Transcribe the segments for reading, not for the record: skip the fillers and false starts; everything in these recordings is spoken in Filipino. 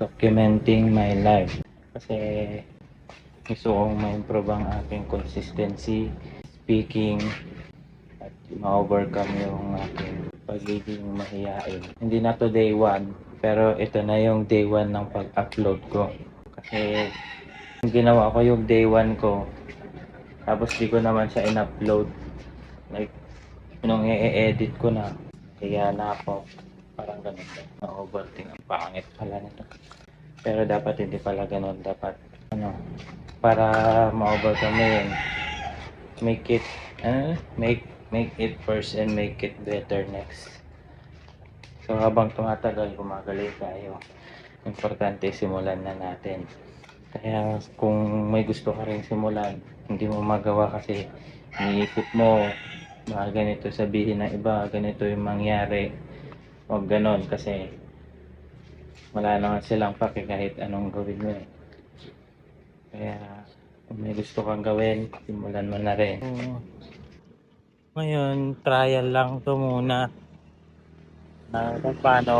documenting my life. Kasi gusto kong ma-improve ang aking consistency, speaking, at ma-overcome yung aking pagiging mahiyain. Hindi na to day 1, pero ito na yung day 1 ng pag-upload ko. Kasi ginawa ko yung day 1 ko, tapos di ko naman siya in-upload. Like, nung i-edit ko na, kaya na ako, parang ganito, na-overthink. Ang pangit pala nito. Pero dapat hindi pala ganun. Dapat, para ma-overcome mo yun, make it, make it first and make it better next. So, habang tumatagal, gumagaling tayo. Importante, simulan na natin. Kaya, kung may gusto ka rin simulan, hindi mo magawa kasi iniisip mo, baka ganito sabihin ng iba, ganito yung mangyari. Huwag ganon kasi wala naman silang pake kahit anong gawin mo eh. Kaya kung may gusto kang gawin, simulan mo na rin. Ngayon, trial lang to muna. Kung paano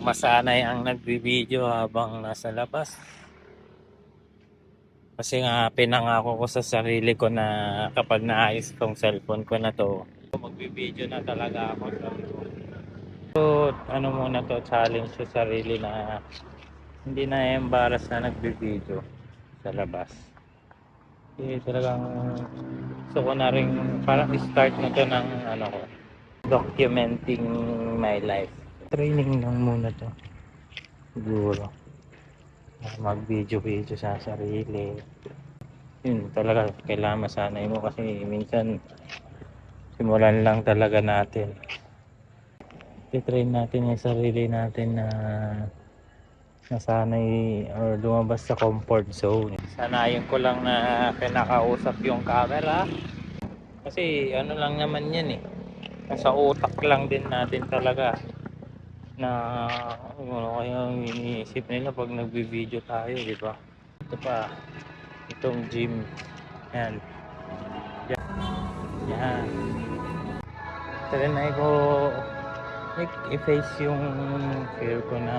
masanay ang nagbibideo habang nasa labas. Kasi nga pinangako ko sa sarili ko na kapag naayos tong cellphone ko na to, magbibideo na talaga ako. So, ano muna to, challenge sa sarili na hindi na embarrass na nagbibideo sa labas. Kasi talagang gusto ko na rin parang start na to ng ano ko, documenting my life. Training lang muna to siguro, mag video sa sarili. Yun talaga, kailangan masanay mo kasi minsan simulan lang talaga natin. I-train natin yung sarili natin na nasanay or lumabas sa comfort zone. Sanayin ko lang na kinakausap yung camera kasi ano lang naman yan eh, nasa utak lang din natin talaga na ano kaya iniisip nila pag nagbi-video tayo, di ba? Ito pa, itong gym yan, yan. Trinay ko like i-face yung fear ko na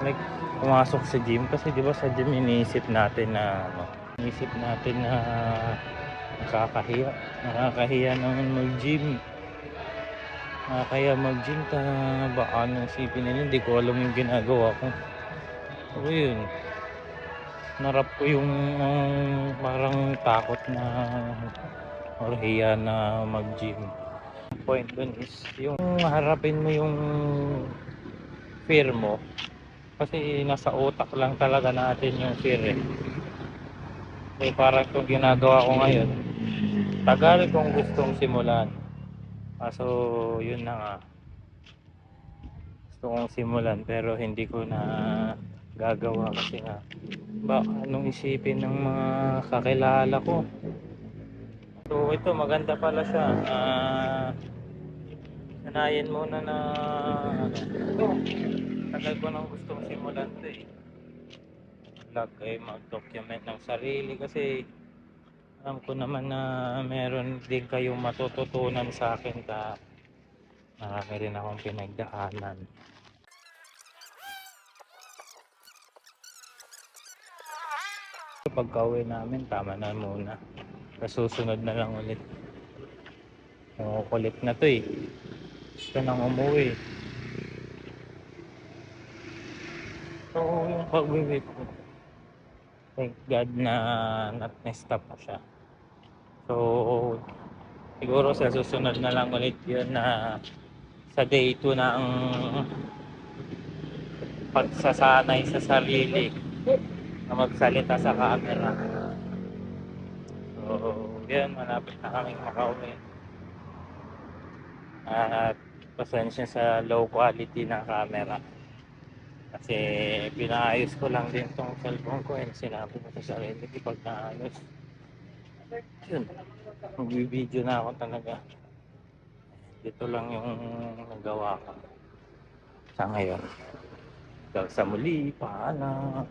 like pumasok sa gym kasi di ba sa gym iniisip natin na iniisip natin na nakakahiya naman mag-gym. Kaya mag-gym ka, baka anong isipin nila, hindi ko alam yung ginagawa ko. So yun, narap ko yung parang takot na or hiya na mag-gym. Point dun is yung harapin mo yung fear mo kasi nasa utak lang talaga natin yung fear eh. So parang itong ginagawa ko ngayon, tagal kong gustong simulan, kaso yun na nga, gusto kong simulan pero hindi ko na gagawa kasi nga baka anong isipin ng mga kakilala ko. So ito maganda pala siya, sanayin muna na ito, tagal ko nang gustong simulan to eh, vlog ay mag-document ng sarili kasi alam ko naman na meron din kayong matututunan sa akin ka marami rin akong pinagdaanan. Pagka-uwi namin, tama na muna. Susunod na lang ulit. Kulit na to eh. Gusto nang umuwi. So, yung pag-uwi ko, thank God na not-stop pa siya. So, siguro sa susunod na lang ulit yun na sa day 2 na ang pagsasanay sa sarili na magsalita sa camera. So, yun, malapit na kaming makauwi. At pasensya sa low quality na camera. Kasi pinaayos ko lang din tong cellphone ko and sinabi ko sa sarili pag naayos. Yun, mag-video na ako talaga. Dito lang yung nagawa ko sa ngayon. Hanggang sa muli, paalam.